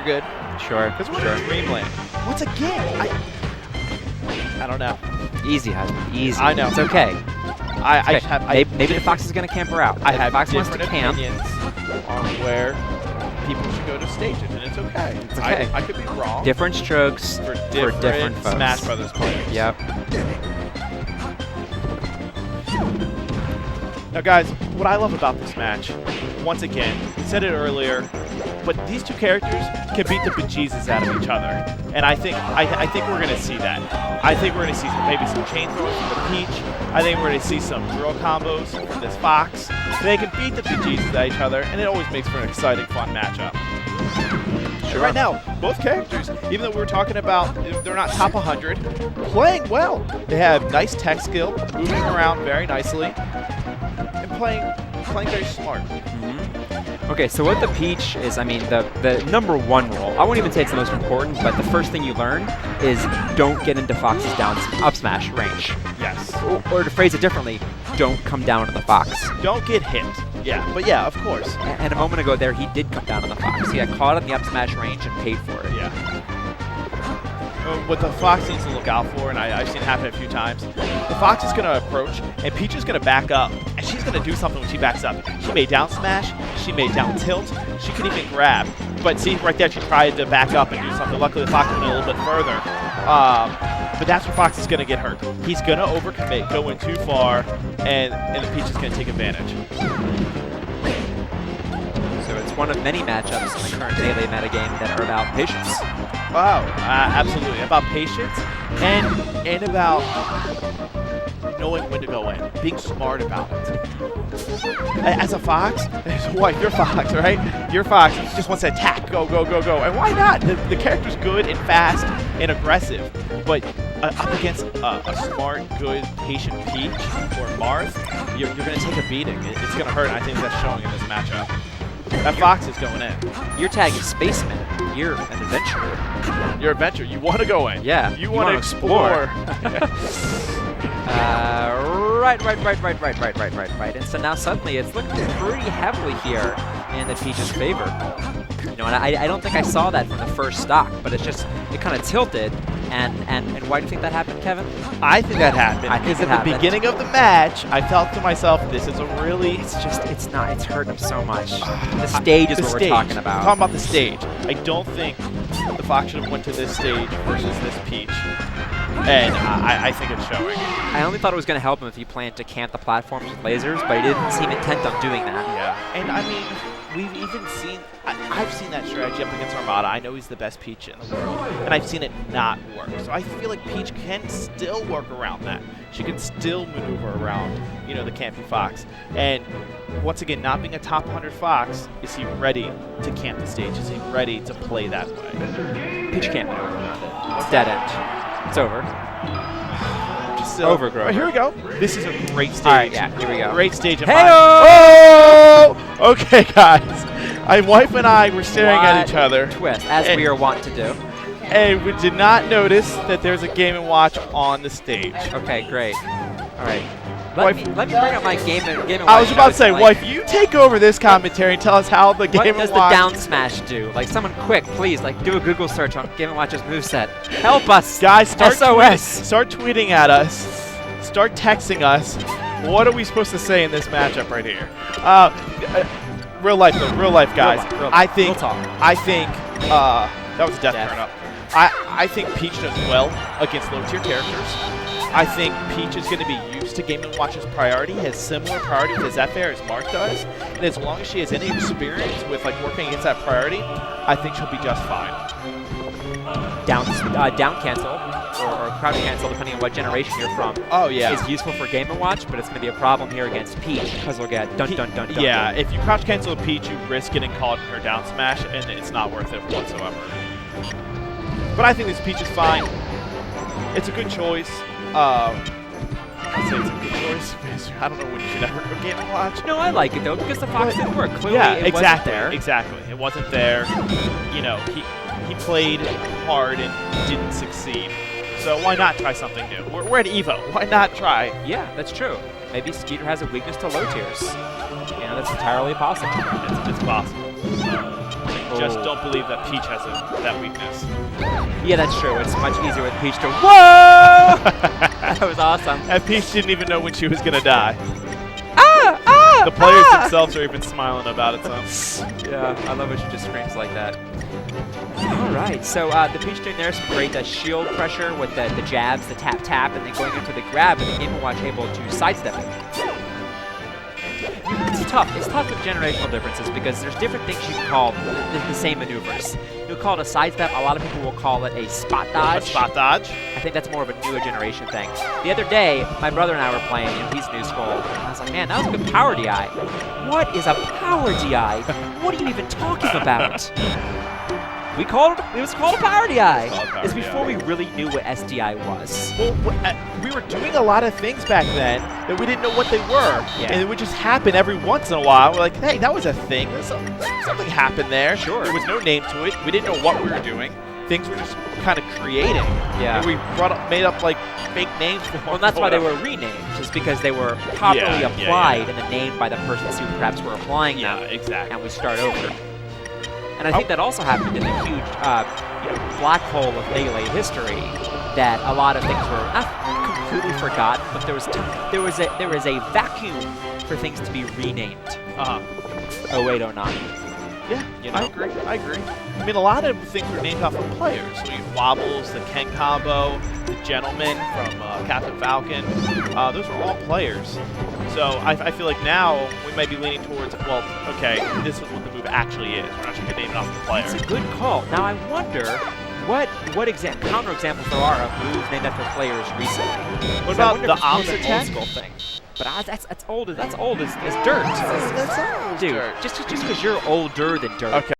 good. Sure. Because we're in Dreamland. Once again, I don't know. Easy, husband. Easy. I know. It's okay. Maybe the fox is going to camp her out. I have fox wants different to camp. opinions on where people should go to stages, and it's okay. It's okay. I could be wrong. Different strokes for different folks. Smash Brothers players. Yep. Now, guys, what I love about this match, once again, said it earlier, but these two characters can beat the bejesus out of each other, and I think we're going to see that. I think we're going to see maybe some chain throws from the Peach. I think we're going to see some drill combos from this Fox. They can beat the bejesus out of each other, and it always makes for an exciting, fun matchup. Sure. Right now, both characters, even though we were talking about they're not top 100, playing well. They have nice tech skill, moving around very nicely, and playing very smart. Okay, so what the Peach is, I mean, the #1 rule, I won't even say it's the most important, but the first thing you learn is don't get into Fox's up smash range. Yes. Or to phrase it differently, don't come down on the Fox. Don't get hit. Yeah, but yeah, of course. And a moment ago there, he did come down on the Fox. He got caught in the up smash range and paid for it. Yeah. What the Fox needs to look out for, and I've seen it happen a few times, the Fox is going to approach, and Peach is going to back up, and she's going to do something when she backs up. She may down smash, she may down tilt, she could even grab. But see, right there, she tried to back up and do something. Luckily, the Fox went a little bit further. But that's where Fox is going to get hurt. He's going to overcommit, go in too far, and the Peach is going to take advantage. So it's one of many matchups in the current Melee metagame that are about patience. Wow, absolutely. About patience and about knowing when to go in, being smart about it. As a Fox, as a wife, you're Fox, right? You're Fox, just wants to attack, go, go, go, go. And why not? The character's good and fast and aggressive, but up against a smart, good, patient Peach or Marth, you're going to take a beating. It's going to hurt, and I think that's showing in this matchup. That Fox is going in. Your tag is Spaceman. You're an adventurer. You're an adventurer. You want to go in. Yeah. You want to explore. Right. And so now suddenly it's looking pretty heavily here in the Peach's favor. You know, and I don't think I saw that from the first stock, but it kind of tilted. And why do you think that happened, Kevin? I think that happened because at the beginning of the match, I felt to myself, this is a really... It's hurting him so much. The stage is what we're talking about. I'm talking about the stage. I don't think the Fox should have went to this stage versus this Peach. And I think it's showing. I only thought it was going to help him if he planned to camp the platforms with lasers, but he didn't seem intent on doing that. Yeah. And I mean, we've even seen... I've seen that strategy up against Armada. I know he's the best Peach in the world, and I've seen it not work. So I feel like Peach can still work around that. She can still maneuver around, you know, the campy Fox. And once again, not being a top 100 Fox, is he ready to camp the stage? Is he ready to play that way? Peach can't maneuver around it. It's dead end. It's over. Still over, Grover. Right, here we go. This is a great stage. All right, yeah, here we go. Great stage of mine. Oh! Okay, guys. My wife and I were staring at each other. Twist, as we are wont to do. And we did not notice that there's a Game & Watch on the stage. Okay, great. All right. Let me bring up my Game & Watch. I was about to say, wife, you take over this commentary and tell us how the Game & Watch... What does the down smash do? Like, someone quick, please, like, do a Google search on Game & Watch's moveset. Help us. Guys, start SOS. Tweeting at us. Start texting us. What are we supposed to say in this matchup right here? Real life, though. Real life, guys. Real life. I think that was a death turn up. I think Peach does well against low-tier characters. I think Peach is going to be used to Game & Watch's priority, has similar priorities as FAir as Mark does, and as long as she has any experience with like working against that priority, I think she'll be just fine. Down cancel or crowd cancel, depending on what generation you're from. Oh yeah, is useful for Game & Watch, but it's going to be a problem here against Peach because we'll get dun dun dun dun. Yeah, if you crouch cancel a Peach, you risk getting caught in her down smash, and it's not worth it whatsoever. But I think this Peach is fine. It's a good choice. I'd say it's a good choice. I don't know when you should ever go Game & Watch. No, I like it though because the Fox didn't work. Clearly, yeah, it wasn't there. Exactly. It wasn't there. You know, he played hard and didn't succeed. So why not try something new? We're at EVO. Why not try? Yeah, that's true. Maybe Skeeter has a weakness to low tiers. You know, that's entirely possible. It's possible. just don't believe that Peach has that weakness. Yeah, that's true. It's much easier with Peach to. Whoa! That was awesome. And Peach didn't even know when she was gonna die. Ah! The players themselves are even smiling about it, so. Yeah, I love when she just screams like that. All right, so the Peach doing there some great shield pressure with the jabs, the tap, and then going into the grab, and the Game & Watch able to sidestep it. It's tough. It's tough with generational differences because there's different things you can call the same maneuvers. You'll call it a sidestep. A lot of people will call it a spot dodge. A spot dodge? I think that's more of a newer generation thing. The other day, my brother and I were playing, and he's new school, and I was like, man, that was a good power DI. What is a power DI? What are you even talking about? It was called a power DI. It's before we really knew what SDI was. Well, we were doing a lot of things back then that we didn't know what they were. Yeah. And it would just happen every once in a while. We're like, hey, that was a thing. Something happened there. Sure. There was no name to it. We didn't know what we were doing. Things were just kind of creating. Yeah. And we made up like fake names for them. Well, that's why they were renamed, just because they were properly applied and then named by the persons who perhaps were applying them. Yeah, exactly. And we start over. And I think that also happened in the huge black hole of Melee history, that a lot of things were not completely forgotten, but there was a vacuum for things to be renamed. 08, 09. Yeah, You know? I agree. I mean, a lot of things were named off of players. So you have Wobbles, the Ken combo, the Gentleman from Captain Falcon. Those were all players. So I feel like now we might be leaning towards, well, okay, this is what the move actually is. We're not just going to name it off the player. That's a good call. Now I wonder what counter examples there are of moves named after players recently. What about the Ops old attack? school thing? But that's old as dirt. That's old Dude, dirt. just because you're older than dirt. Okay.